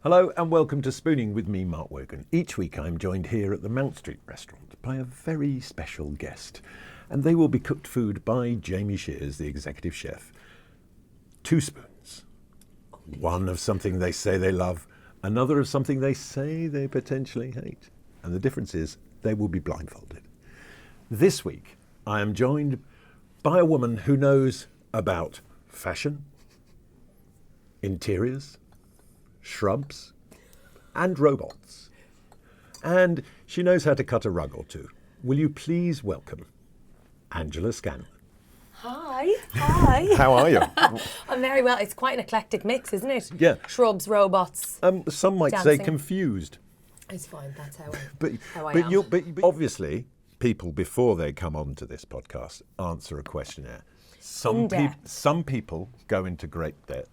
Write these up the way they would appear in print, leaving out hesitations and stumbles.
Hello and welcome to Spooning with me, Mark Wogan. Each week I'm joined here at the Mount Street restaurant by a very special guest, and they will be cooked food by Jamie Shears, the executive chef. 2 spoons. One of something they say they love, another of something they say they potentially hate. And the difference is they will be blindfolded. This week I am joined by a woman who knows about fashion, interiors, shrubs and robots. And she knows how to cut a rug or two. Will you please welcome Angela Scanlon? Hi. How are you? I'm very well. It's quite an eclectic mix, isn't it? Yeah. Shrubs, robots. Some might dancing. say confused. It's fine. That's how I But am. but obviously, people before they come on to this podcast answer a questionnaire. Some people go into great depth.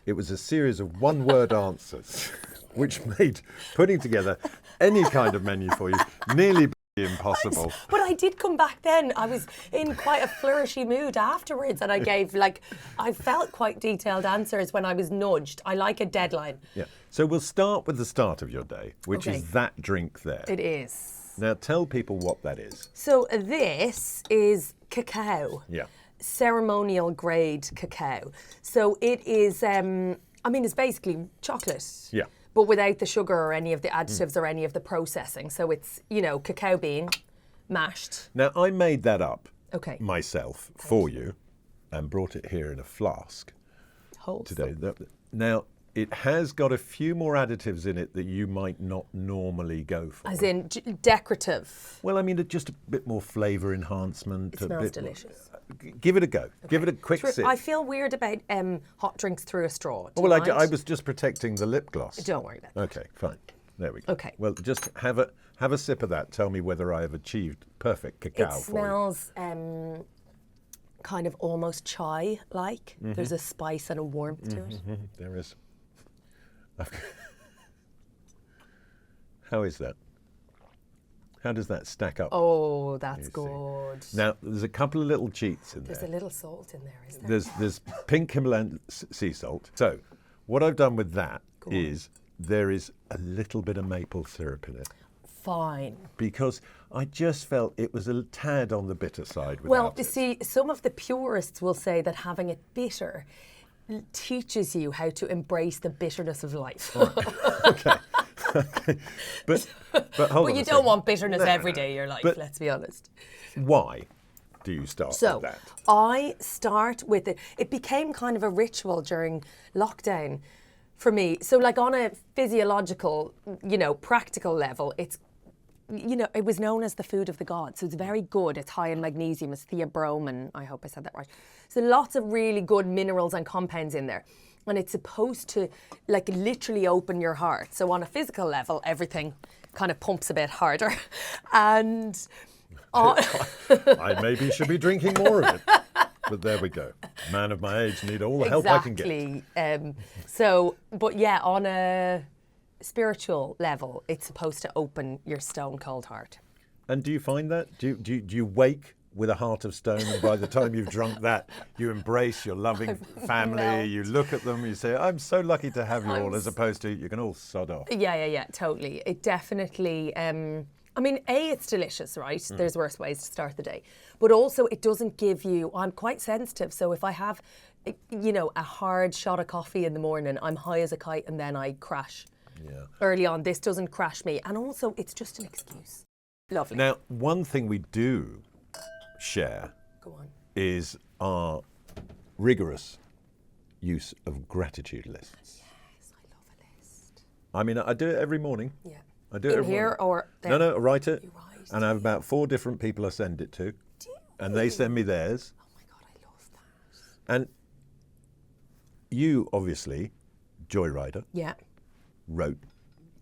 It was a series of one-word answers, which made putting together any kind of menu for you nearly impossible. But I did come back then. I was in quite a flourishy mood afterwards, and I gave, I felt quite detailed answers when I was nudged. I like a deadline. Yeah. So we'll start with the start of your day, which Okay. is that drink there. It is. Now tell people what that is. So this is cacao. Yeah. Ceremonial grade cacao. So it is, it's basically chocolate. Yeah. But without the sugar or any of the additives or any of the processing. So it's, cacao bean mashed. Now I made that up myself for you and brought it here in a flask today. Now it has got a few more additives in it that you might not normally go for. As in decorative. Well, just a bit more flavour enhancement. It smells delicious. Give it a go. Okay. Give it a quick sip. I feel weird about hot drinks through a straw. Well, I was just protecting the lip gloss. Don't worry about that. Okay, fine. There we go. Okay. Well, just have a sip of that. Tell me whether I have achieved perfect cacao for you. It smells kind of almost chai-like. Mm-hmm. There's a spice and a warmth to it. There is. How is that? How does that stack up? Oh, that's good. Now, there's a couple of little cheats in There's there. a little salt in there, isn't there? There's pink Himalayan sea salt. So, what I've done with that is there is a little bit of maple syrup in it. Fine. Because I just felt it was a tad on the bitter side without Well, you it. see, some of the purists will say that having it bitter teaches you how to embrace the bitterness of life. Okay. But hold on. But you a don't second. want bitterness every day of your life, let's be honest. Why do you start So with that? I start with it. It became kind of a ritual during lockdown for me. So on a physiological, practical level, it's, it was known as the food of the gods. So it's very good. It's high in magnesium, it's theobromine. I hope I said that right. So lots of really good minerals and compounds in there. And it's supposed to literally open your heart. So on a physical level, everything kind of pumps a bit harder. And I maybe should be drinking more of it. But there we go. Man of my age need all the help I can get. Exactly. On a spiritual level, it's supposed to open your stone cold heart. And do you find that? Do you wake with a heart of stone, and by the time you've drunk that, you embrace your loving family, melt. you look at them, you say, I'm so lucky to have you all, as opposed to you can all sod off. Yeah, totally. It definitely, it's delicious, right? There's worse ways to start the day. But also it doesn't give you, I'm quite sensitive, so if I have, a hard shot of coffee in the morning, I'm high as a kite and then I crash. Yeah. Early on, this doesn't crash me. And also, it's just an excuse. Lovely. Now, one thing we do share is our rigorous use of gratitude lists. Yes, I love a list. I do it every morning. Yeah. I do it In every here morning. or there? No, I write it. You write And I have about 4 different people I send it to. Do you? And they send me theirs. Oh my God, I love that. And you, obviously, Joyrider, wrote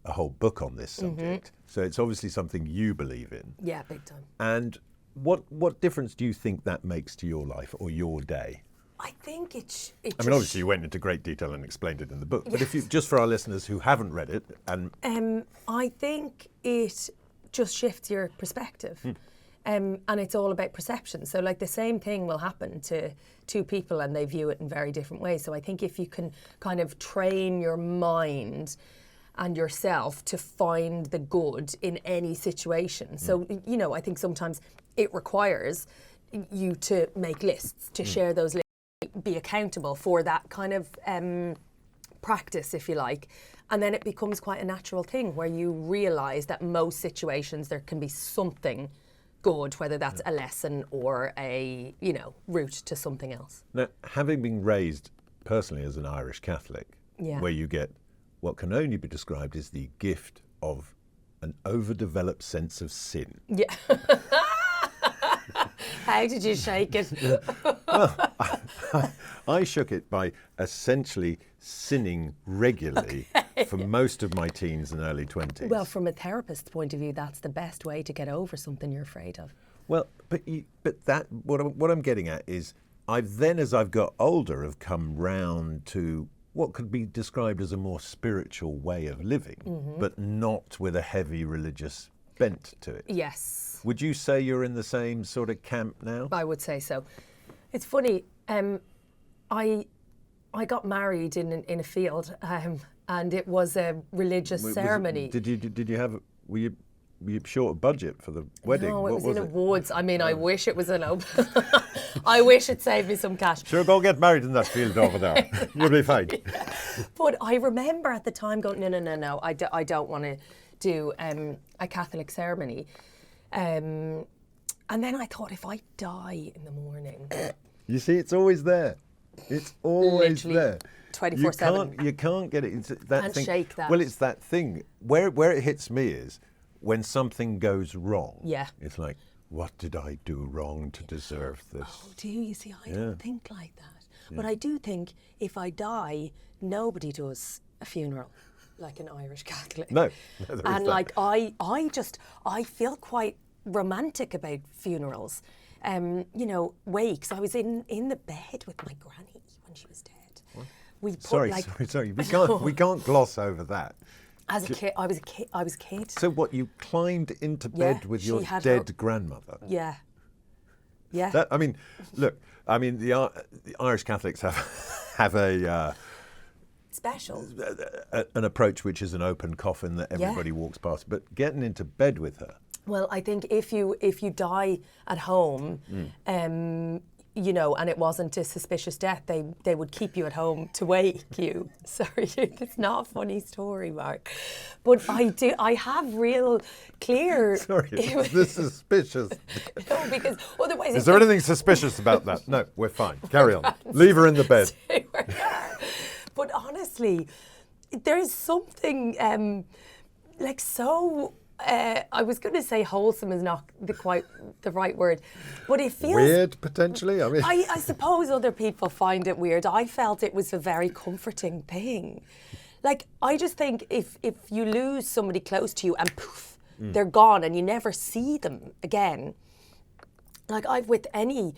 a whole book on this subject. So it's obviously something you believe in. Yeah, big time. And what difference do you think that makes to your life or your day? I think it Obviously you went into great detail and explained it in the book, but if you, just for our listeners who haven't read it, and I think it just shifts your perspective. And it's all about perception. So like the same thing will happen to two people and they view it in very different ways. So I think if you can kind of train your mind and yourself to find the good in any situation. So, you know, I think sometimes it requires you to make lists, to share those lists, be accountable for that kind of practice, if you like. And then it becomes quite a natural thing where you realise that most situations there can be something good, whether that's a lesson or a, you know, route to something else. Now, having been raised personally as an Irish Catholic, where you get what can only be described as the gift of an overdeveloped sense of sin. Yeah. How did you shake it? Well, I shook it by essentially sinning regularly for most of my teens and early 20s. Well, from a therapist's point of view, that's the best way to get over something you're afraid of. Well, but what I'm getting at is I've then, as I've got older, have come round to what could be described as a more spiritual way of living, but not with a heavy religious bent to it. Yes. Would you say you're in the same sort of camp now? I would say so. It's funny. I got married in a field, and it was a religious ceremony. Did you have? Were you short of budget for the wedding? No, it What was in a woods. I mean, I wish it was an open. I wish it saved me some cash. Sure, go get married in that field over there. You'll be fine. But I remember at the time going, no, I don't want to do a Catholic ceremony. And then I thought, if I die in the morning... You see, it's always there. It's always Literally there. 24/7. You can't get it. It's that Can't thing. shake that. Well, it's that thing. Where it hits me is when something goes wrong. Yeah. It's like, what did I do wrong to deserve this? Oh, do you see? I don't think like that. But I do think if I die, nobody does a funeral like an Irish Catholic. No. There is And that. like I feel quite romantic about funerals. You know, wakes. I was in the bed with my granny when she was dead. What? We put Sorry. We can't gloss over that. As a kid, I was a kid. So what? You climbed into bed with your dead grandmother? Yeah. Yeah. That, I mean, look. I mean, the Irish Catholics have a Special. an approach which is an open coffin that everybody walks past. But getting into bed with her. Well, I think if you die at home, you know, and it wasn't a suspicious death, they would keep you at home to wake you. Sorry, it's not a funny story, Mark. But I have real clear... Sorry, is this suspicious? No, because otherwise... Is there anything suspicious about that? No, we're fine. Carry on. Leave her in the bed. But honestly, there's something like so... I was going to say wholesome is not quite the right word, but it feels... Weird, potentially? I mean... I suppose other people find it weird. I felt it was a very comforting thing. Like, I just think if you lose somebody close to you and poof, they're gone and you never see them again. Like, I've with any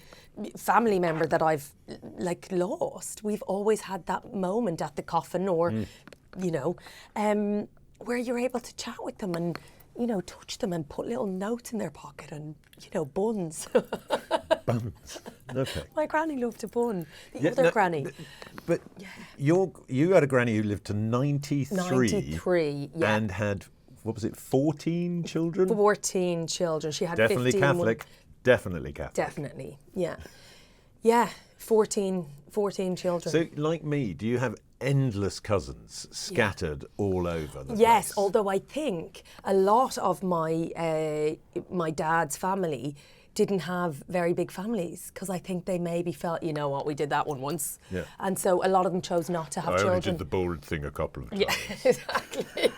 family member that I've, like, lost, we've always had that moment at the coffin or, you know, where you're able to chat with them and, you know, touch them and put little notes in their pocket and, you know, buns. Buns. Okay. My granny loved a bun. The other granny. But you had a granny who lived to 93. 93, yeah. And had, what was it, 14 children? 14 children. She had Definitely 15. Catholic. Definitely Catholic. Definitely, yeah. Yeah, 14 children. So, like me, do you have endless cousins scattered all over the place? Yes, although I think a lot of my my dad's family didn't have very big families because I think they maybe felt, you know what, we did that one once. Yeah. And so a lot of them chose not to have children. I only did the bold thing a couple of times. Yeah, exactly.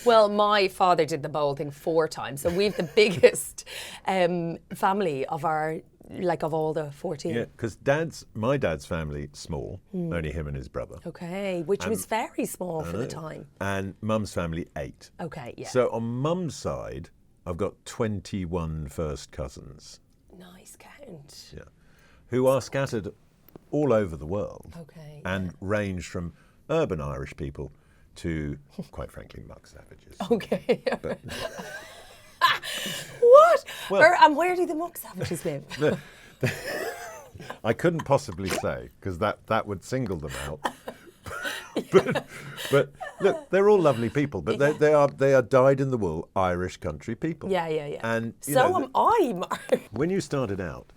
Well, my father did the bold thing 4 times. So we've the biggest family of our, like, of all the 14. Yeah, because my dad's family, small, only him and his brother. Okay, which was very small for the time. And mum's family, 8. Okay, yeah. So on mum's side, I've got 21 first cousins. Nice count. Yeah. Who are scattered all over the world. Okay. And range from urban Irish people to, quite frankly, muck savages. Okay. But What? Well- And where do the muck sandwiches live? I couldn't possibly say, because that would single them out. But look, they're all lovely people, but they are dyed-in-the-wool Irish country people. Yeah. And So am I, Mark. when you started out,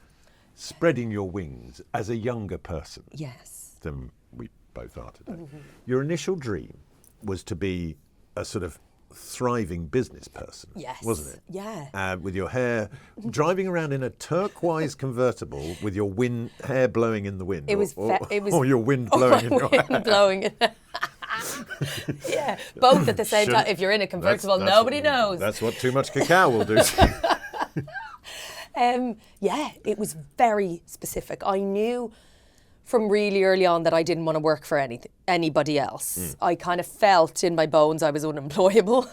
spreading your wings as a younger person Yes. than we both are today, your initial dream was to be a sort of thriving business person, Yes. wasn't it? Yeah. With your hair, driving around in a turquoise convertible with your hair blowing in the wind. It was or your wind blowing in your hair. wind blowing in. Yeah, both at the same time. If you're in a convertible, nobody knows. That's what too much cacao will do to you. Yeah, it was very specific. I knew from really early on that I didn't want to work for anybody else. I kind of felt in my bones I was unemployable,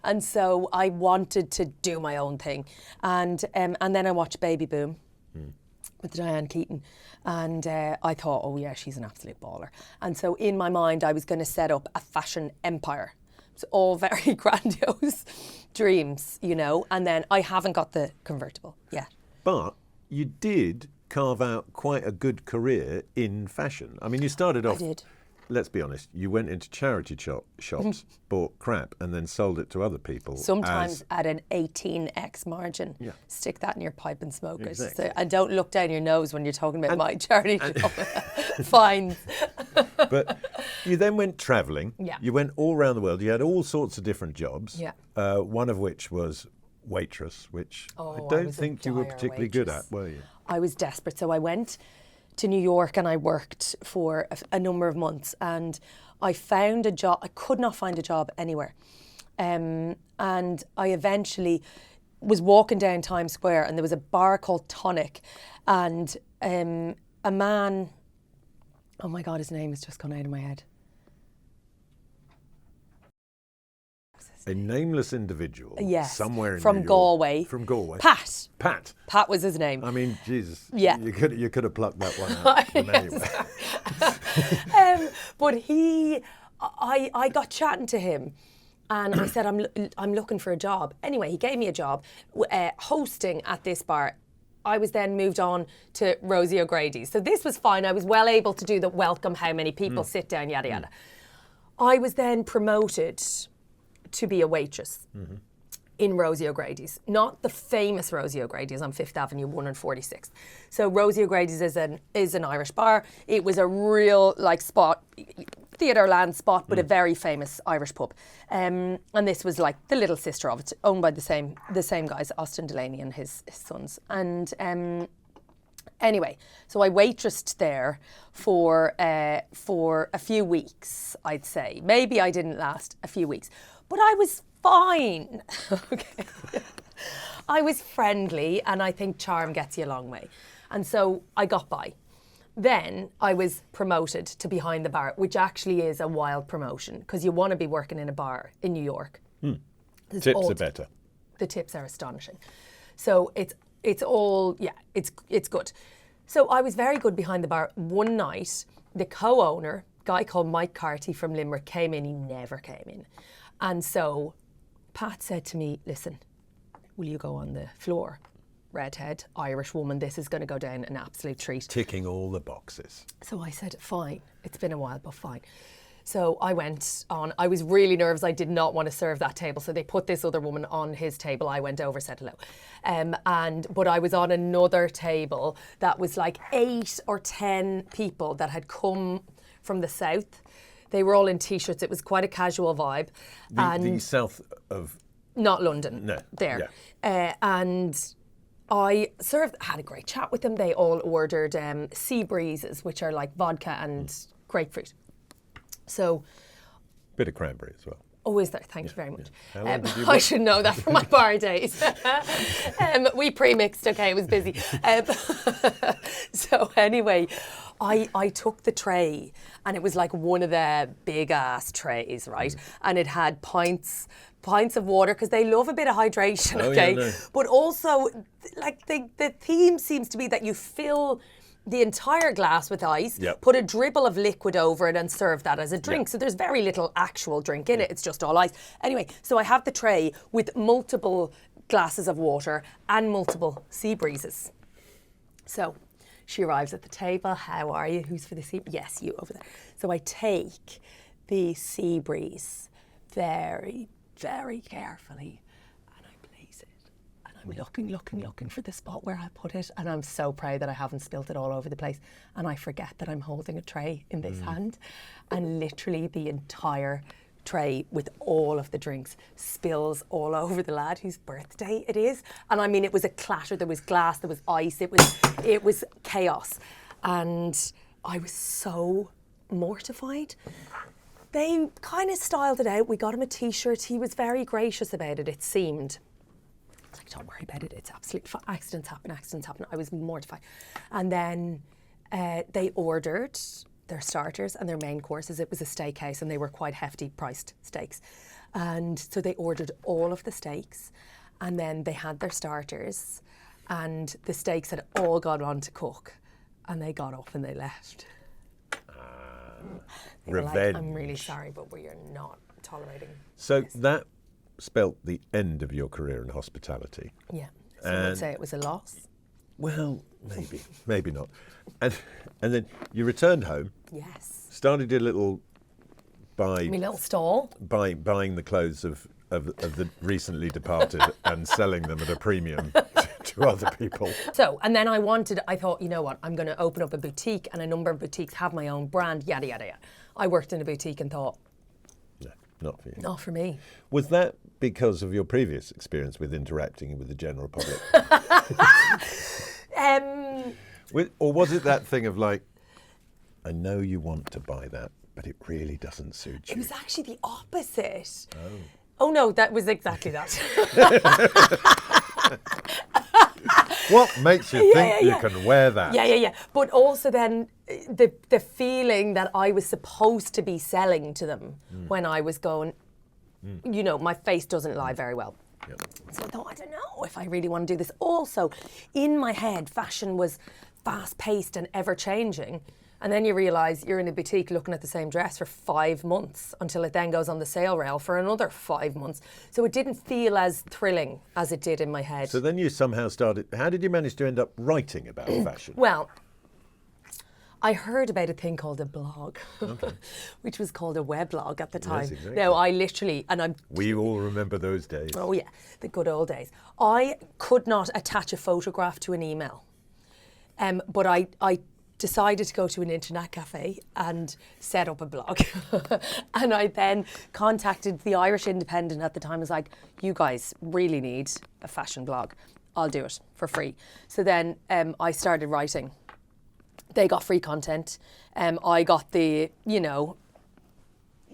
and so I wanted to do my own thing. And then I watched Baby Boom with Diane Keaton, and I thought, oh yeah, she's an absolute baller. And so in my mind, I was going to set up a fashion empire. It's all very grandiose dreams, and then I haven't got the convertible yet. But you did carve out quite a good career in fashion. I mean, you started off, I did. Let's be honest, you went into charity shops, bought crap, and then sold it to other people. Sometimes at an 18x margin. Yeah. Stick that in your pipe and smoke Exactly. it. And don't look down your nose when you're talking about my charity shop. Fines. But you then went travelling. Yeah. You went all around the world. You had all sorts of different jobs. Yeah. One of which was waitress, which Oh, I I don't was a think you were dire particularly good waitress. at, were you? I was desperate. So I went to New York and I worked for a number of months, and I found a job. I could not find a job anywhere. And I eventually was walking down Times Square, and there was a bar called Tonic, and a man, oh my God, his name has just gone out of my head. A nameless individual Yes, somewhere in from New York. Galway. From Galway. Pat. Pat Was his name. I mean, Jesus. Yeah. You could have plucked that one out from anywhere. But I got chatting to him, and I said, I'm looking for a job. Anyway, he gave me a job hosting at this bar. I was then moved on to Rosie O'Grady's. So this was fine. I was well able to do the welcome, how many people sit down, yada, yada. I was then promoted to be a waitress in Rosie O'Grady's. Not the famous Rosie O'Grady's on 5th Avenue, 1 and 46th. So Rosie O'Grady's is an Irish bar. It was a real spot, Theatreland spot, but a very famous Irish pub. And this was like the little sister of it, owned by the same guys, Austin Delaney and his sons. And anyway, so I waitressed there for a few weeks, I'd say. Maybe I didn't last a few weeks, but I was fine. Okay. I was friendly, and I think charm gets you a long way. And so I got by. Then I was promoted to behind the bar, which actually is a wild promotion, because you want to be working in a bar in New York. Tips are better. The tips are astonishing. So it's all, yeah, it's good. So I was very good behind the bar. One night, the co-owner, guy called Mike Carty from Limerick, came in. He never came in. And so Pat said to me, listen, will you go on the floor? Redhead, Irish woman, this is going to go down an absolute treat. Ticking all the boxes. So I said, fine. It's been a while, but fine. So I went on. I was really nervous. I did not want to serve that table. So they put this other woman on his table. I went over, said hello. But I was on another table that was like 8 or 10 people that had come from the south. They were all in T-shirts. It was quite a casual vibe. The south of... Not London. No. There. Yeah. And I had a great chat with them. They all ordered sea breezes, which are like vodka and grapefruit. So, Bit of cranberry as well. oh, is there? Thank you very much. Yeah. How long did you I work? should know that from my bar days. We pre-mixed, okay, it was busy. So anyway, I took the tray, and it was like one of the big ass trays, right? And it had pints of water, because they love a bit of hydration, Oh, okay? yeah, no. But also, like the theme seems to be that you fill the entire glass with ice, Yep. put a dribble of liquid over it and serve that as a drink. So there's very little actual drink in it. It's just all ice. Anyway, so I have the tray with multiple glasses of water and multiple sea breezes. So she arrives at the table. How are you? Who's for the sea? Yes, you over there. So I take the sea breeze very, very carefully and I place it. And I'm looking for the spot where I put it. And I'm so proud that I haven't spilt it all over the place. And I forget that I'm holding a tray in this hand. And literally the entire tray with all of the drinks spills all over the lad whose birthday it is. And I mean, it was a clatter. There was glass, there was ice. It was chaos. And I was so mortified. They kind of styled it out. We got him a T-shirt. He was very gracious about it, it seemed. I was like, don't worry about it. It's absolutely fine. Accidents happen. I was mortified. And then they ordered their starters and their main courses. It was a steakhouse and they were quite hefty priced steaks. And so they ordered all of the steaks and then they had their starters and the steaks had all gone on to cook and they got up and they left. They were Revenge. like, I'm really sorry, but we are not tolerating So this. that spelt the end of your career in hospitality. Yeah. Some would say it was a loss. Well, maybe not. And then you returned home, Yes. started your little My little stall. buying the clothes of the recently departed and selling them at a premium to other people. So, and then I thought, you know what, I'm going to open up a boutique and a number of boutiques have my own brand, yada, yada, yada. I worked in a boutique and thought, No, not for you. not for me. Was that because of your previous experience with interacting with the general public? Or was it that thing of like, I know you want to buy that, but it really doesn't suit It you? was actually the opposite. Oh no, that was exactly that. What makes you think you can wear that? Yeah. But also then the feeling that I was supposed to be selling to them when I was going, you know, my face doesn't lie very well. Yep. So I thought, I don't know if I really want to do this. Also, in my head, fashion was fast-paced and ever-changing. And then you realise you're in a boutique looking at the same dress for 5 months until it then goes on the sale rail for another 5 months. So it didn't feel as thrilling as it did in my head. So then you somehow started, how did you manage to end up writing about fashion? Well, I heard about a thing called a blog, which was called a weblog at the time. exactly. No, I literally, We all remember those days. oh yeah, the good old days. I could not attach a photograph to an email, but I decided to go to an internet cafe and set up a blog. And I then contacted the Irish Independent at the time. I was like, you guys really need a fashion blog. I'll do it for free. So then I started writing. They got free content. I got the,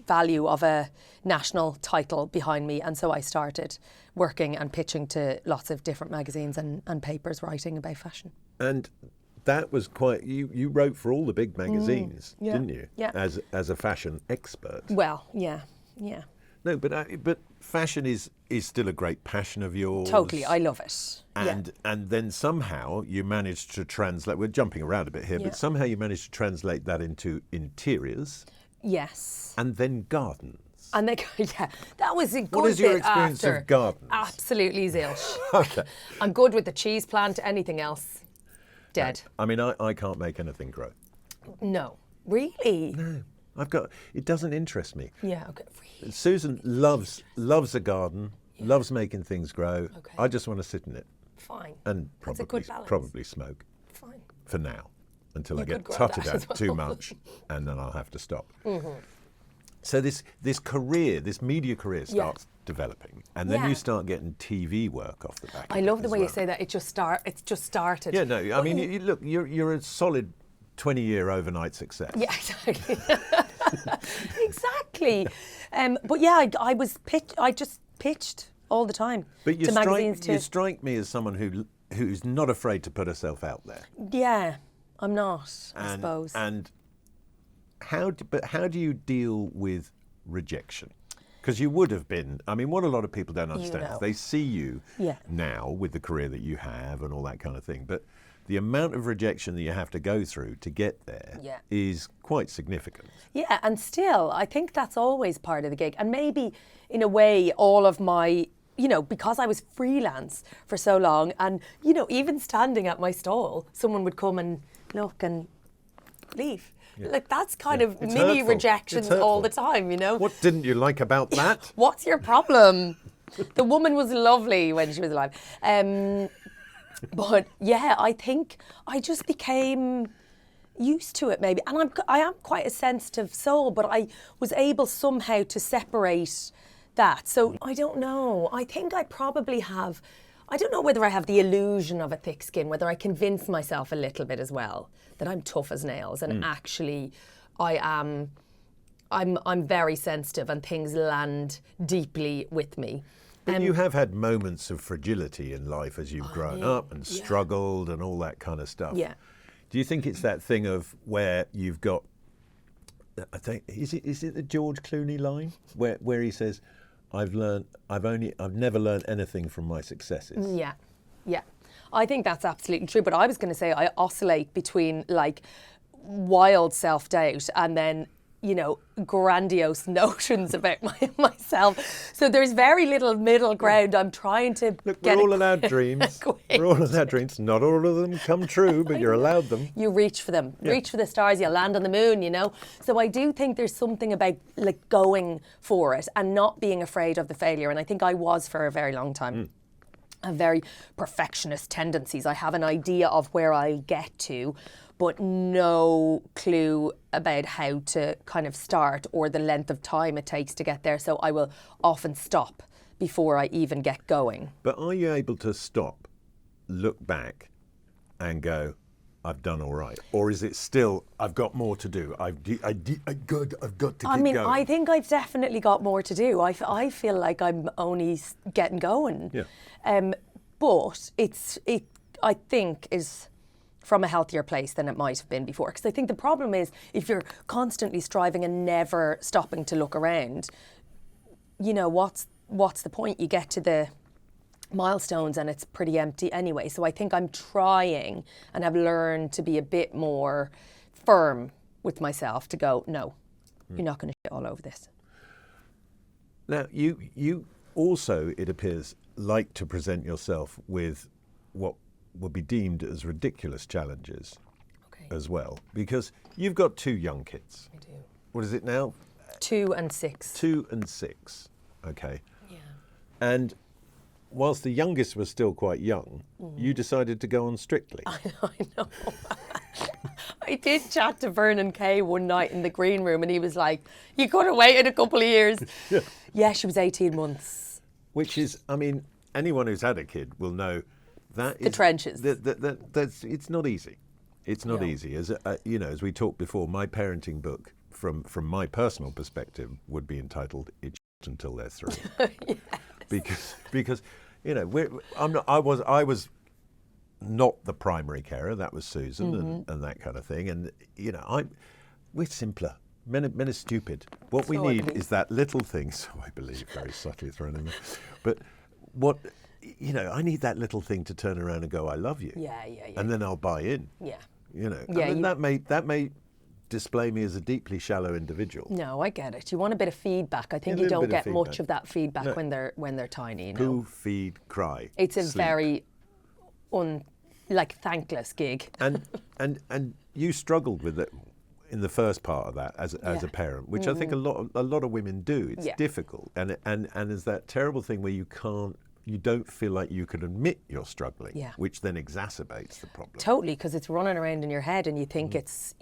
value of a national title behind me. And so I started working and pitching to lots of different magazines and papers writing about fashion. And that was quite, you wrote for all the big magazines, yeah, didn't you? yeah. As a fashion expert. Well, yeah. No, but fashion is still a great passion of yours. Totally, I love it. And then somehow you managed to translate, we're jumping around a bit here, Yeah. but somehow you managed to translate that into interiors Yes. and then gardens. And they, that was a good What is your bit experience after. of gardens? Absolutely zilch. Okay. I'm good with the cheese plant, anything else, dead. I mean, I can't make anything grow. No. Really? No. It doesn't interest me. Yeah, okay. Really? Susan loves a garden, loves making things grow. Okay. I just want to sit in it Fine. and That's a good balance. probably smoke Fine. for now until I You get could grow tutted that as at too well. much and then I'll have to stop. So this career, this media career starts developing and then Yeah. you start getting TV work off the back of I it love the as way you well. say that. It's just started. Yeah, no, I mean, look, you're a solid 20-year overnight success. Yeah, exactly. Exactly. But yeah, I just pitched all the time But you to magazines you strike me as someone who's not afraid to put herself out there. Yeah, I'm not, I suppose. And how do you deal with rejection? Because you would have been, I mean, what a lot of people don't understand is they see you Yeah. now with the career that you have and all that kind of thing, but the amount of rejection that you have to go through to get there is quite significant. Yeah, and still, I think that's always part of the gig. And maybe, in a way, all of my, because I was freelance for so long, and, even standing at my stall, someone would come and look and leave. Yeah. Like, that's kind of it's mini hurtful. rejections all the time, What didn't you like about that? What's your problem? The woman was lovely when she was alive. But yeah, I think I just became used to it maybe. And I am quite a sensitive soul, but I was able somehow to separate that. So I don't know. I think I probably have, I don't know whether I have the illusion of a thick skin, whether I convince myself a little bit as well that I'm tough as nails and actually I'm very sensitive and things land deeply with me. But you have had moments of fragility in life as you've grown up and struggled and all that kind of stuff. Yeah. Do you think it's that thing of where you've got, I think, is it the George Clooney line where he says, I've never learned anything from my successes? Yeah. I think that's absolutely true. But I was going to say I oscillate between like wild self-doubt and then grandiose notions about myself. So there's very little middle ground. I'm trying to we're all allowed dreams. We're all allowed dreams. Not all of them come true, but you're allowed them. You reach for them. Yeah. Reach for the stars. You'll land on the moon, So I do think there's something about like going for it and not being afraid of the failure. And I think I was for a very long time. I have very perfectionist tendencies. I have an idea of where I get to, but no clue about how to kind of start or the length of time it takes to get there. So I will often stop before I even get going. But are you able to stop, look back and go, I've done all right? Or is it still, I've got more to do? I've got to keep going. I think I've definitely got more to do. I feel like I'm only getting going. Yeah. But I think is from a healthier place than it might have been before. Because I think the problem is if you're constantly striving and never stopping to look around, what's the point? You get to the milestones and it's pretty empty anyway. So I think I'm trying and have learned to be a bit more firm with myself to go, no, you're not going to shit all over this. Now, you also, it appears, like to present yourself with what would be deemed as ridiculous challenges as well, because you've got 2 young kids. I do. What is it now? 2 and 6. 2 and 6. Okay. Yeah. And whilst the youngest was still quite young, you decided to go on Strictly. I know. I did chat to Vernon Kay one night in the green room and he was like, you could have waited a couple of years. Yeah, she was 18 months. Which is, I mean, anyone who's had a kid will know that the trenches. That's it's not easy. It's not easy. As as we talked before, my parenting book, from my personal perspective, would be entitled "It's Until They're 3," because I was not the primary carer. That was Susan and that kind of thing. And we're simpler. Men are stupid. What we need is that little thing. So I believe, very subtly thrown in there. But what, I need that little thing to turn around and go, I love you. Yeah. And then I'll buy in. Yeah. That may display me as a deeply shallow individual. No, I get it. You want a bit of feedback. I think you don't get much of that feedback when they're tiny. Poo, feed, cry. It's a sleep. very thankless gig. And you struggled with it in the first part of that as a parent, which I think a lot of women do. It's difficult, and there's that terrible thing where you don't feel like you can admit you're struggling, which then exacerbates the problem. Totally, because it's running around in your head and you think it's,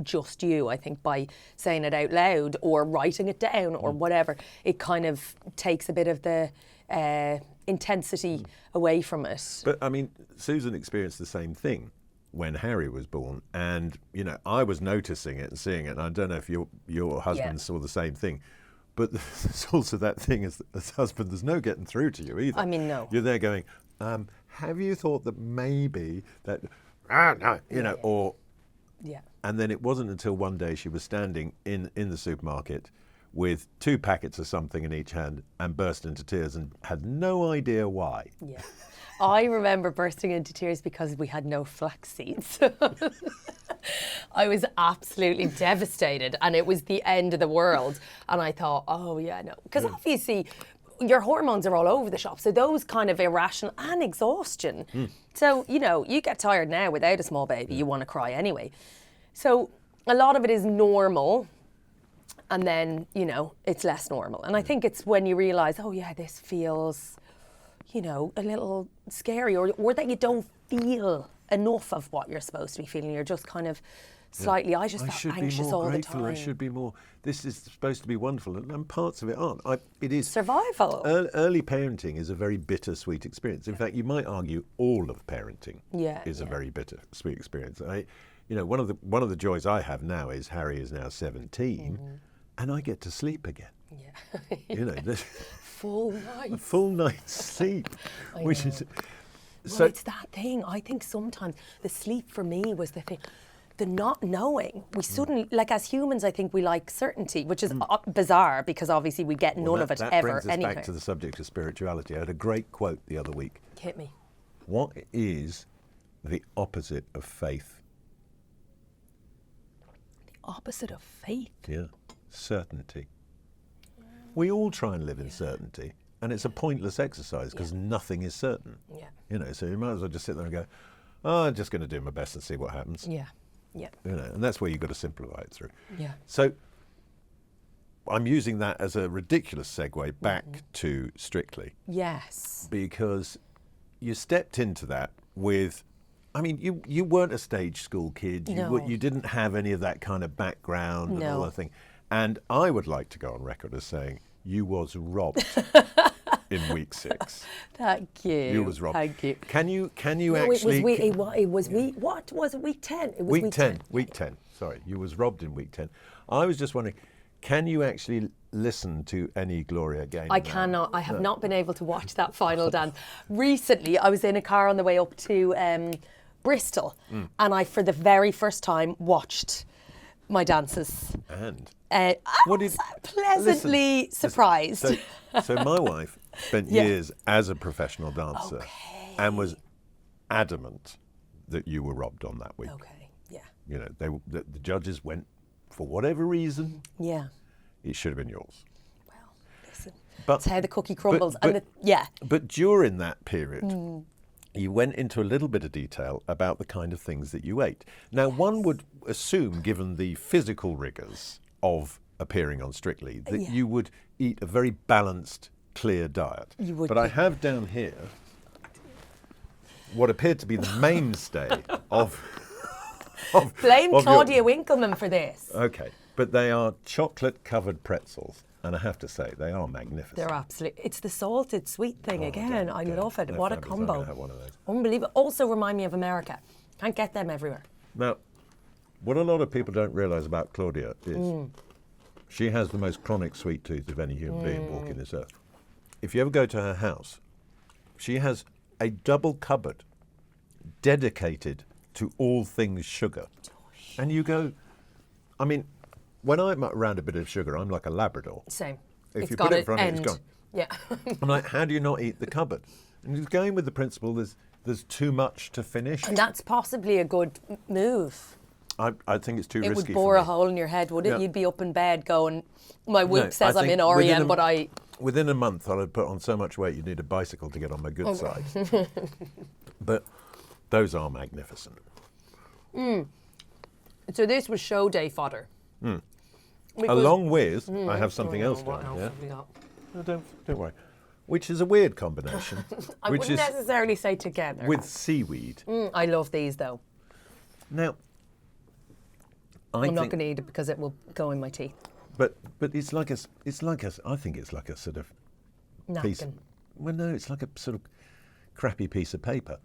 just you. I think by saying it out loud or writing it down or whatever, it kind of takes a bit of the intensity away from it. But I mean, Susan experienced the same thing when Harry was born, and I was noticing it and seeing it, and I don't know if your husband saw the same thing. But there's also that thing as husband, there's no getting through to you either. I mean, no. You're there going, have you thought that maybe that, or... Yeah. And then it wasn't until one day she was standing in the supermarket with 2 packets of something in each hand and burst into tears and had no idea why. Yeah. I remember bursting into tears because we had no flax seeds. I was absolutely devastated, and it was the end of the world. And I thought, oh yeah, no. Because obviously your hormones are all over the shop. So those kind of irrational and exhaustion. So, you know, you get tired now without a small baby, you want to cry anyway. So a lot of it is normal. And then, you know, it's less normal. And I think it's when you realise, oh yeah, this feels, you know, a little scary, or that you don't feel enough of what you're supposed to be feeling. You're just kind of slightly, I just felt anxious all the time. I should be more, this is supposed to be wonderful, and parts of it aren't. It is. Survival. Early parenting is a very bittersweet experience. In fact, you might argue all of parenting is a very bittersweet experience. You know, one of the joys I have now is Harry is now 17, and I get to sleep again. Yeah. You know, full night. A full night's sleep, which is. So it's that thing. I think sometimes the sleep for me was the thing. The not knowing. We suddenly, like as humans, I think we like certainty, which is bizarre because obviously we get none of it that ever brings us anywhere. back to the subject of spirituality. I had a great quote the other week. Hit me. What is the opposite of faith? The opposite of faith? Yeah, certainty. We all try and live in certainty, and it's a pointless exercise because nothing is certain. Yeah. You know, so you might as well just sit there and go, oh, I'm just going to do my best and see what happens. Yeah. Yeah. You know, and that's where you've got to simplify it through. Yeah. So I'm using that as a ridiculous segue back to Strictly. Yes. Because you stepped into that with, I mean, you weren't a stage school kid. You didn't have any of that kind of background and all that thing. And I would like to go on record as saying you was robbed in week 6. Thank you. You was robbed. Thank you. Can you No, actually? it was week. What was it? Week 10. It was week 10. Week 10. Sorry, you was robbed in week 10. I was just wondering, can you actually listen to any Gloria Gaynor? I cannot. I have not been able to watch that final dance. Recently, I was in a car on the way up to Bristol, and I, for the very first time, watched my dances. And I was pleasantly surprised. So my wife spent years as a professional dancer and was adamant that you were robbed on that week. Okay, yeah. You know, the judges went, for whatever reason, it should have been yours. Well, listen, that's how the cookie crumbles. But during that period, you went into a little bit of detail about the kind of things that you ate. Now, one would assume, given the physical rigours of appearing on Strictly, that you would eat a very balanced, clear diet. You would. But I have down here what appeared to be the mainstay of blame Claudia Winkleman for this. Okay, but they are chocolate-covered pretzels. And I have to say, they are magnificent. They're absolutely. It's the salted sweet thing again. I love it. What a combo. I'm gonna have one of those. Unbelievable. Also remind me of America. Can't get them everywhere. Now, what a lot of people don't realise about Claudia is she has the most chronic sweet tooth of any human being walking this earth. If you ever go to her house, she has a double cupboard dedicated to all things sugar. And you go, I mean, when I'm around a bit of sugar, I'm like a Labrador. Same. If you put it in front of it, it's gone. Yeah. I'm like, how do you not eat the cupboard? And he's going with the principle there's too much to finish. And that's possibly a good move. I think it's too risky. It would bore a hole in your head, would it? Yeah. You'd be up in bed going, my whoop says I'm in REM, but I... Within a month, I'll have put on so much weight you'd need a bicycle to get on my good side. But those are magnificent. So this was show day fodder. Along with, I have something else what down else here. have we got? No, don't worry. Which is a weird combination. I wouldn't necessarily say together. With seaweed. I love these though. Now, I'm not going to eat it because it will go in my teeth. But it's like a I think it's like a sort of piece. Napkin. Well, no, it's like a sort of crappy piece of paper.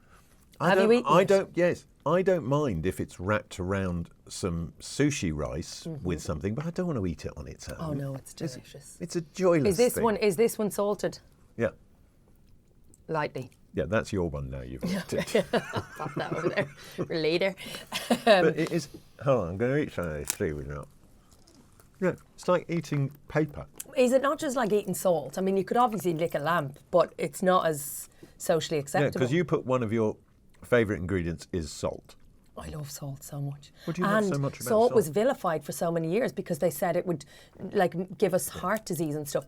Have you eaten it? Yes, I don't mind if it's wrapped around some sushi rice with something, but I don't want to eat it on its own. Oh no, it's delicious. It's a joyless thing. Is this one salted? Yeah. Lightly. Yeah, that's your one now. You've eaten it. Pop that over there for later. But it is. Hold on, I'm going to eat some of these seaweed now. Yeah, it's like eating paper. Is it not just like eating salt? I mean, you could obviously lick a lamp, but it's not as socially Yeah, acceptable. because you put one of your favourite ingredients is salt. I love salt so much. What do you love so much about salt salt? was vilified for so many years because they said it would like give us heart disease and stuff.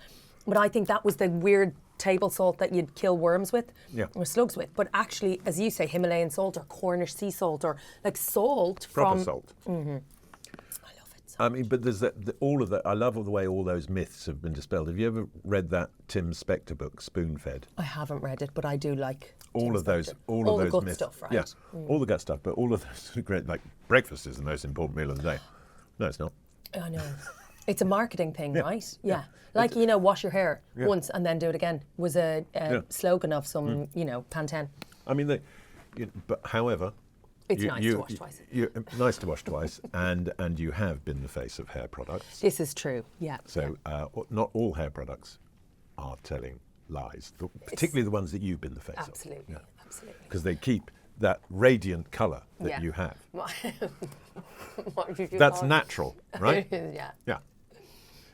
But I think that was the weird table salt that you'd kill worms with or slugs with. But actually, as you say, Himalayan salt or Cornish sea salt or like salt Proper from... salt. Mm-hmm. I love it so I mean, but there's all of that. I love all the way all those myths have been dispelled. Have you ever read that Tim Spector book, Spoon-Fed? I haven't read it, but I do like All Tim of those, Spector. all the of those good myths. stuff, right? Yeah, all the gut stuff. But all of those are great. Like breakfast is the most important meal of the day. No, it's not. I know. It's a marketing thing, right? Yeah. Yeah. Like, wash your hair once and then do it again was a slogan of some, Pantene. I mean, but however, It's nice to wash twice. Nice to wash twice, and you have been the face of hair products. This is true, yeah. So not all hair products are telling lies, particularly the ones that you've been the face Absolutely, of. absolutely. Because they keep that radiant colour that you have. What did you That's call it? natural, right? Yeah. Yeah.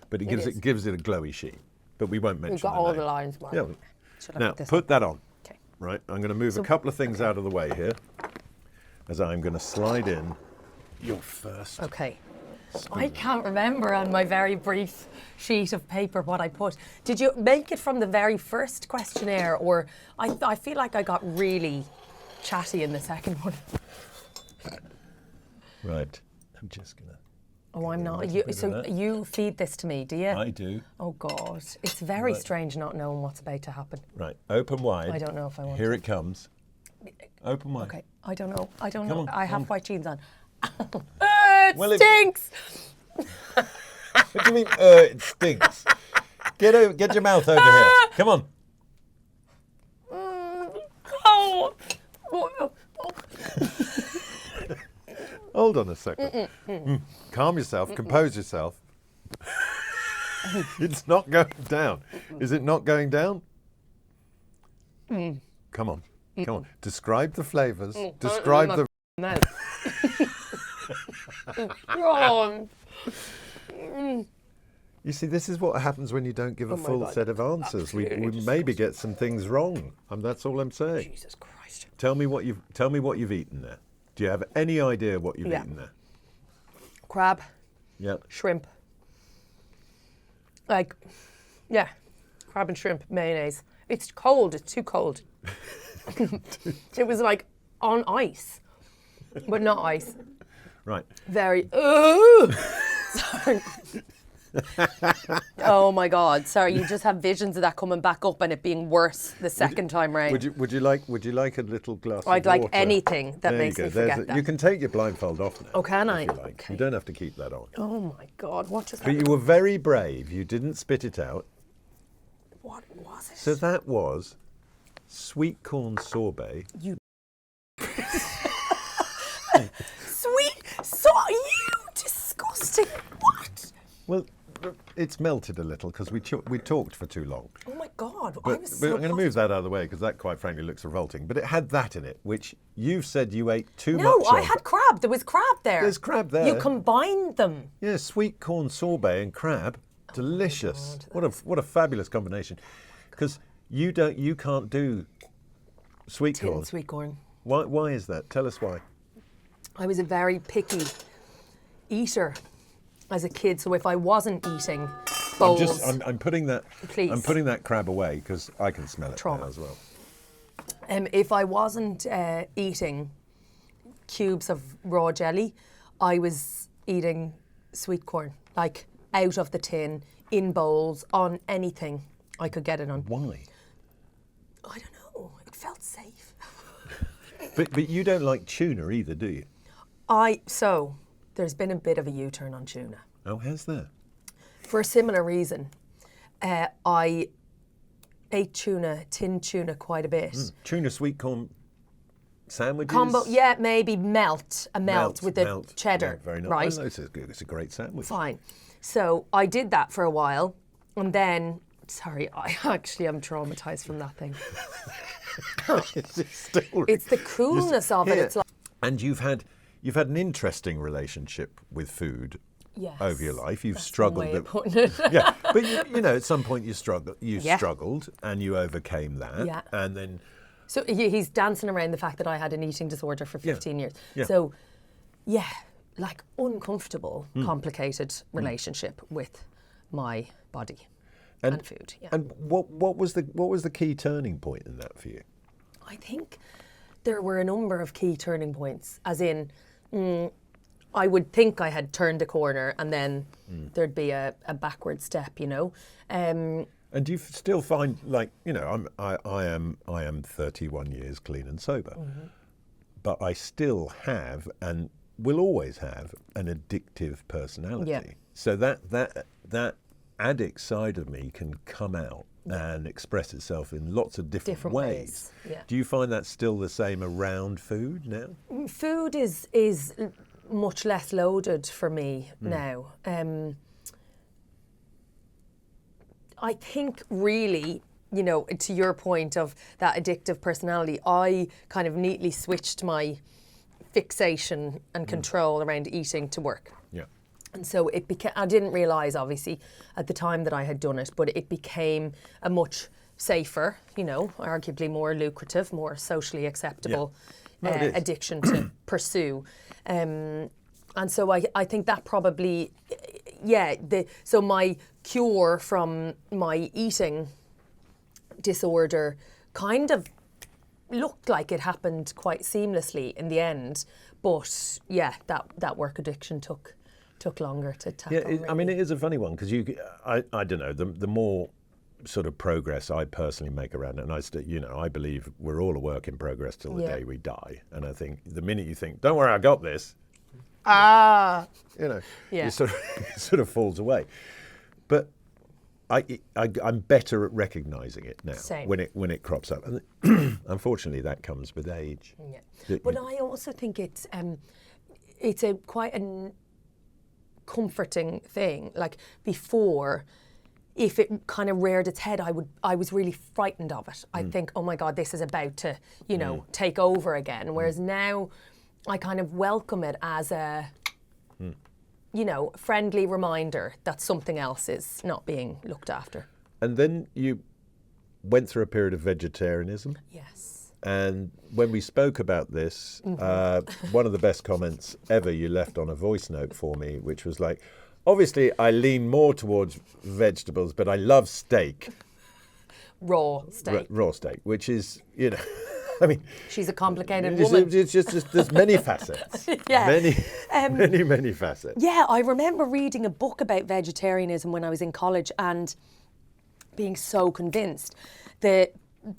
But it gives it a glowy sheen. But we won't mention We've got the all name. the lines, Mark. Yeah. Should I Now, this put that on. Okay. Right, I'm going to move a couple of things out of the way here, as I'm going to slide in your first. Okay. I can't remember on my very brief sheet of paper what I put. Did you make it from the very first questionnaire, or I feel like I got really chatty in the second one? Right, I'm just going to. Oh, I'm not. little You, bit of so that. you feed this to me, do you? I do. Oh God, it's very Right. strange not knowing what's about to happen. Right, open wide. I don't know if I want Here to. it comes. Open wide. Okay, I don't know. I don't Come know. on, I have on. white jeans on. It Well, stinks. What do you mean, it stinks? Get your mouth over here. Come on. Oh. Hold on a second. Calm yourself, compose yourself. It's not going down. Is it not going down? Come on. Come on. Describe the flavours. Describe the. No. Wrong. You see, this is what happens when you don't give a my full God. set of answers. We Absolutely maybe get some things wrong. That's all I'm saying. Jesus Christ. Tell me what you've eaten there. Do you have any idea what you've Yeah. eaten there? Crab, Yeah. shrimp. Crab and shrimp, mayonnaise. It's cold. It's too cold. It was like on ice, but not ice. Right. Very. Sorry. Oh my God! Sorry, you just have visions of that coming back up and it being worse the second time round. Would you like a little glass I'd of like water? anything that There makes you me go. There's forget that. You can take your blindfold off now. Oh, can I? If you like. Okay. You don't have to keep that on. Oh my God! What just But happened? you were very brave. You didn't spit it out. What was it? So that was sweet corn sorbet. You you disgusting. What? Well, it's melted a little because we talked for too long. Oh my God! I But, was but so I'm going to puzzled. move that out of the way because that, quite frankly, looks revolting. But it had that in it, which you've said you ate too No, much I of. had crab. There was crab there. There's crab there. You combined them. Yeah, sweet corn sorbet and crab, delicious. What a fabulous combination. Because you can't do sweet corn. Tin sweet corn. Why is that? Tell us why. I was a very picky eater as a kid, so if I wasn't eating bowls, I'm putting that. Please. I'm putting that crab away because I can smell it Trauma. now as well. if I wasn't eating cubes of raw jelly, I was eating sweet corn, like out of the tin, in bowls, on anything I could get it on. Why? I don't know. It felt safe. But you don't like tuna either, do you? So there's been a bit of a U-turn on tuna. Oh, has there? For a similar reason. I ate tin tuna quite a bit. Tuna sweet corn sandwiches? Combo, yeah, maybe melt with the cheddar, Yeah, very nice. right? Oh, it's a great sandwich. Fine. So I did that for a while, and then, sorry, I actually am traumatized from that thing. It's the coolness of it. Here. It's like, And you've had an interesting relationship with food Yes. over your life. You've That's struggled. one way of putting it. Yeah, but you know, at some point you struggled. You Yeah. struggled, and you overcame that. Yeah. And then, So he's dancing around the fact that I had an eating disorder for 15 years. Yeah. So, yeah, like uncomfortable, complicated relationship with my body and food. Yeah. and what was the key turning point in that for you? I think there were a number of key turning points, as in, I would think I had turned a corner and then there'd be a backward step, you know. And do you still find, like, you know, I am 31 years clean and sober, but I still have and will always have an addictive personality. Yeah. So that addict side of me can come out and express itself in lots of different ways. Yeah. Do you find that still the same around food now? Food is much less loaded for me now. I think really, you know, to your point of that addictive personality, I kind of neatly switched my fixation and control around eating to work. Yeah. And so it became, I didn't realise obviously at the time that I had done it, but it became a much safer, you know, arguably more lucrative, more socially acceptable addiction to pursue. And so I think that probably, so my cure from my eating disorder kind of looked like it happened quite seamlessly in the end. But yeah, that work addiction took longer to tackle. Yeah, really. I mean, it is a funny one because I don't know, the more sort of progress I personally make around it, and I believe we're all a work in progress till the day we die. And I think the minute you think, don't worry, I got this, you know, it sort of falls away. But I'm better at recognising it now. Same. when it crops up, and unfortunately that comes with age. Yeah. But I also think it's a quite a comforting thing. Like before, if it kind of reared its head, I was really frightened of it. I'd think, oh my God, this is about to, you know, take over again. Whereas now I kind of welcome it as a, you know, friendly reminder that something else is not being looked after. And then you went through a period of vegetarianism. Yes. And when we spoke about this, one of the best comments ever you left on a voice note for me, which was like, obviously I lean more towards vegetables, but I love steak. Raw steak. Raw steak, which is, you know, I mean... She's a complicated woman. It's just there's many facets. Yeah. Many facets. Yeah, I remember reading a book about vegetarianism when I was in college and being so convinced.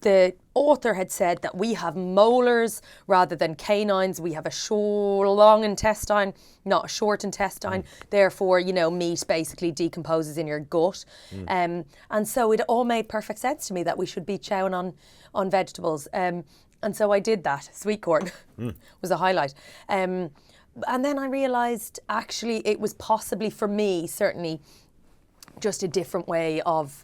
The author had said that we have molars rather than canines. We have a long intestine, not a short intestine. Therefore, you know, meat basically decomposes in your gut. And so it all made perfect sense to me that we should be chowing on vegetables. And so I did that. Sweet corn was a highlight. And then I realised actually it was possibly for me, certainly, just a different way of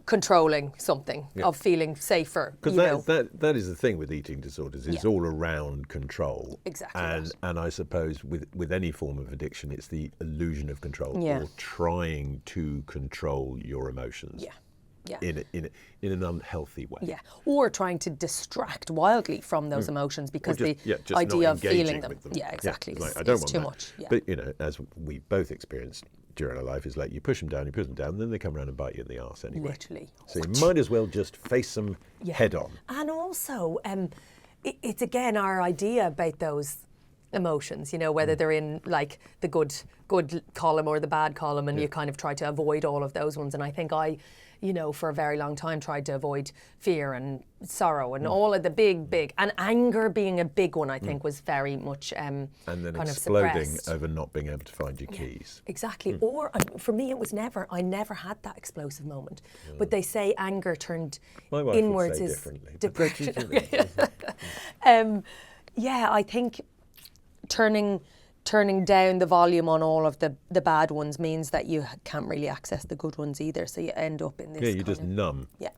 controlling something, of feeling safer. Because that is the thing with eating disorders. It's all around control. Exactly. And I suppose with any form of addiction, it's the illusion of control or trying to control your emotions. Yeah. In an unhealthy way. Yeah. Or trying to distract wildly from those emotions because just the not idea of engaging feeling them. with them. Yeah, exactly. Like, It's, I don't it's want too that. much. Yeah. But, you know, as we both experienced during our life, is like you push them down, and then they come around and bite you in the arse anyway. Literally. So you might as well just face them head on. And also, it's again our idea about those emotions, you know, whether they're in like the good column or the bad column, and you kind of try to avoid all of those ones. And I think I, you know, for a very long time tried to avoid fear and sorrow and all of the big, and anger being a big one, I think was very much and then kind exploding of suppressed. over not being able to find your keys. Exactly. Or for me, it was I never had that explosive moment. But they say anger turned My wife inwards would say is differently. depression. Yeah, I think turning down the volume on all of the bad ones means that you can't really access the good ones either. So you end up in this. Yeah, you just numb. Yeah.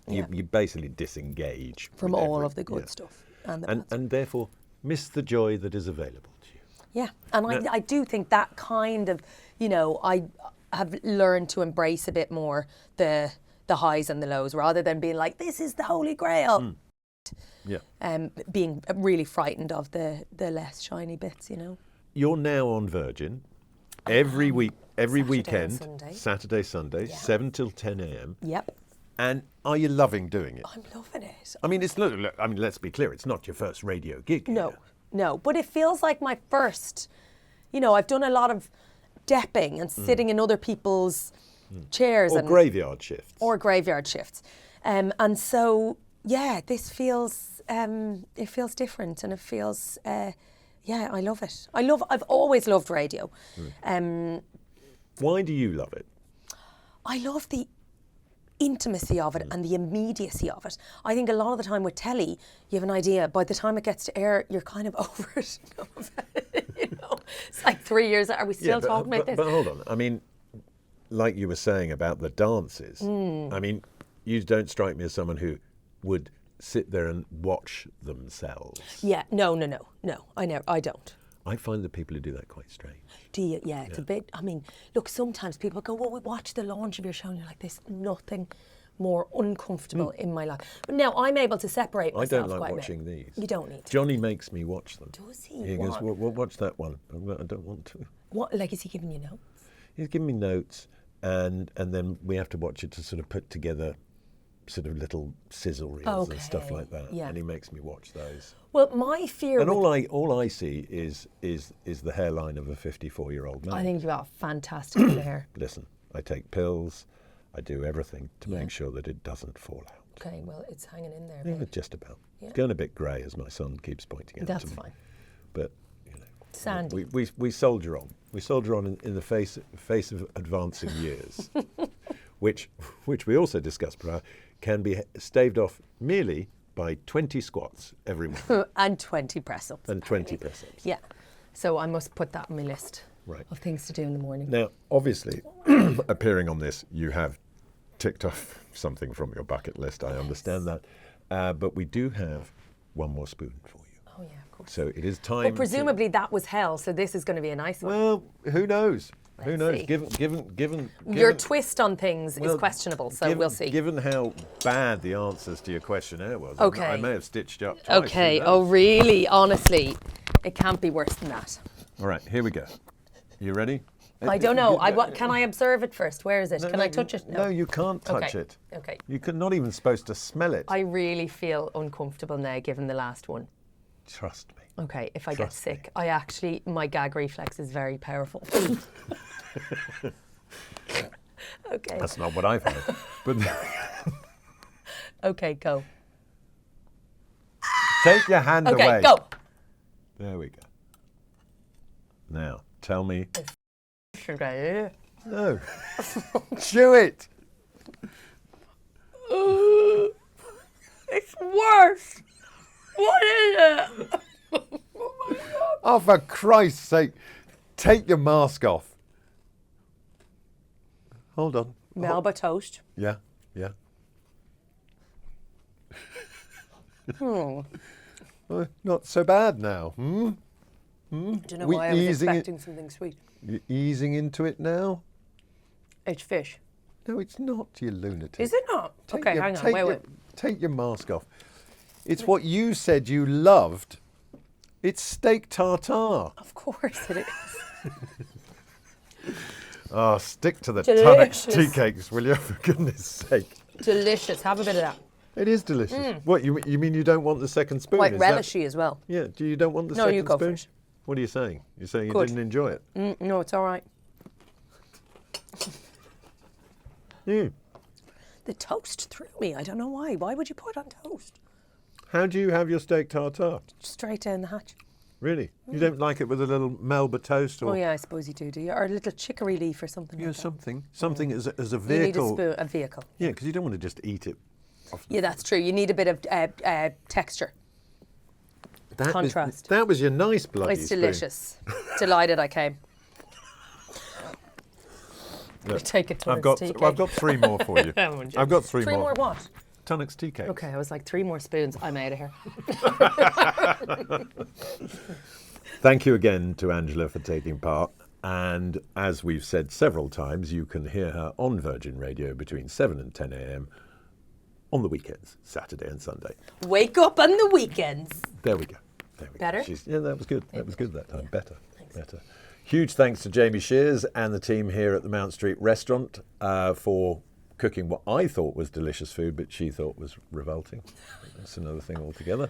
You basically disengage from all of the good stuff and the bad stuff. and therefore miss the joy that is available to you. Yeah, and I do think that kind of, you know, I have learned to embrace a bit more the highs and the lows rather than being like, this is the holy grail. Yeah. Being really frightened of the less shiny bits, you know. You're now on Virgin every weekend, Sunday. Saturday, Sunday, 7 till 10 a.m. Yep. And are you loving doing it? I'm loving it. I mean, let's be clear, it's not your first radio gig. No, but it feels like my first, you know, I've done a lot of depping and sitting in other people's chairs. Or graveyard shifts. And so, yeah, this feels, it feels different and it feels, yeah, I love it. I've always loved radio. Why do you love it? I love the intimacy of it and the immediacy of it. I think a lot of the time with telly, you have an idea. By the time it gets to air, you're kind of over it. You know, it's like 3 years. Are we still talking about this? But hold on. I mean, like you were saying about the dances. I mean, you don't strike me as someone who would sit there and watch themselves. Yeah. No. I don't. I find the people who do that quite strange. Do you? Yeah, it's a bit, I mean, look, sometimes people go, well, we watch the launch of your show, and you're like, there's nothing more uncomfortable in my life. But now I'm able to separate myself. I don't like quite watching these. You don't need to. Johnny makes me watch them. Does he? He goes, well, watch that one. I don't want to. What, like, is he giving you notes? He's giving me notes, and then we have to watch it to sort of put together sort of little sizzle reels and stuff like that. Yeah. And he makes me watch those. Well, my fear. And all I see is the hairline of a 54-year-old man. I think you've got fantastic hair. Listen, I take pills, I do everything to make sure that it doesn't fall out. Okay, well, it's hanging in there. Yeah, just about. It's going a bit grey, as my son keeps pointing out to me. That's fine. But you know, Sandy. we soldier on. We soldier on in the face of advancing years, which we also discussed, can be staved off merely by 20 squats every morning. And 20 press-ups. And 20 press-ups. Yeah. So I must put that on my list of things to do in the morning. Now, obviously, appearing on this, you have ticked off something from your bucket list. I understand that. But we do have one more spoon for you. Oh, yeah, of course. So it is time. But presumably that was hell, so this is going to be a nice one. Well, who knows? Who knows? See. Given your twist on things is questionable, so we'll see. Given how bad the answers to your questionnaire was, okay. I may have stitched you up twice. Okay. Oh, really? Honestly, it can't be worse than that. All right, here we go. You ready? I don't know. Can I observe it first? Where is it? Can I touch it? No, you can't touch it. Okay. You're not even supposed to smell it. I really feel uncomfortable now, given the last one. Trust me. Okay, if I get sick, my gag reflex is very powerful. Okay. That's not what I've heard. But okay, go. Take your hand away. Okay, go. There we go. Now, tell me. No. Chew it. It's worse. What is it? Oh, for Christ's sake, take your mask off. Hold on. Melba toast. Yeah. Well, not so bad now. I don't know why I was expecting something sweet. You're easing into it now? It's fish. No, it's not, you lunatic. Is it not? Okay, hang on. Wait. Take your mask off. It's what you said you loved. It's steak tartare. Of course it is. Oh, stick to the Delicious. tonic tea cakes, will you? For goodness sake. Delicious. Have a bit of that. It is delicious. What, you mean you don't want the second spoon? Quite relishy as well. Yeah, you don't want the second spoon? No, you go for it. What are you saying? You're saying you Good. didn't enjoy it? No, it's all right. The toast threw me. I don't know why. Why would you put it on toast? How do you have your steak tartare? Straight down the hatch. Really? You don't like it with a little Melba toast? Or Oh, yeah, I suppose you do you? Or a little chicory leaf or something like that. something as a vehicle. You need a spoon, a vehicle. Yeah, because you don't want to just eat it. Yeah, that's true. You need a bit of texture. Contrast. That was your nice bloody It's spoon. delicious. Delighted I came. Look, Take it to I've got 3 more for you. I've got 3 more. 3 more what? Tunnock's tea cakes. Okay, I was like 3 more spoons. I'm out of here. Thank you again to Angela for taking part. And as we've said several times, you can hear her on Virgin Radio between 7 and 10 a.m. on the weekends, Saturday and Sunday. Wake up on the weekends. There we go. There we Better? go. Yeah, that was good. That was good that time. Yeah. Better. Thanks. Better. Huge thanks to Jamie Shears and the team here at the Mount Street restaurant for cooking what I thought was delicious food, but she thought was revolting. That's another thing altogether.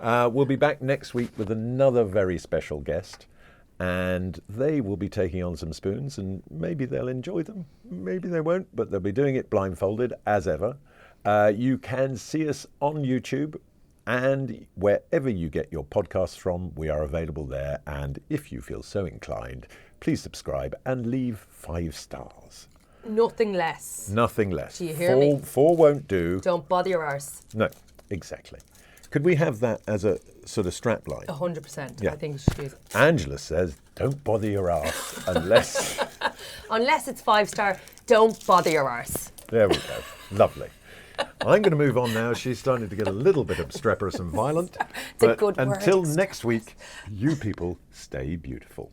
We'll be back next week with another very special guest, and they will be taking on some spoons, and maybe they'll enjoy them, maybe they won't, but they'll be doing it blindfolded as ever. You can see us on YouTube, and wherever you get your podcasts from, we are available there. And if you feel so inclined, please subscribe and leave 5 stars. Nothing less. Nothing less. Do you hear me? 4 won't do. Don't bother your arse. No, exactly. Could we have that as a sort of strap line? 100%. Yeah. I think you should use it. Angela says, don't bother your arse unless... Unless it's 5-star, don't bother your arse. There we go. Lovely. I'm going to move on now. She's starting to get a little bit obstreperous and violent. It's a good word. Until next week, you people stay beautiful.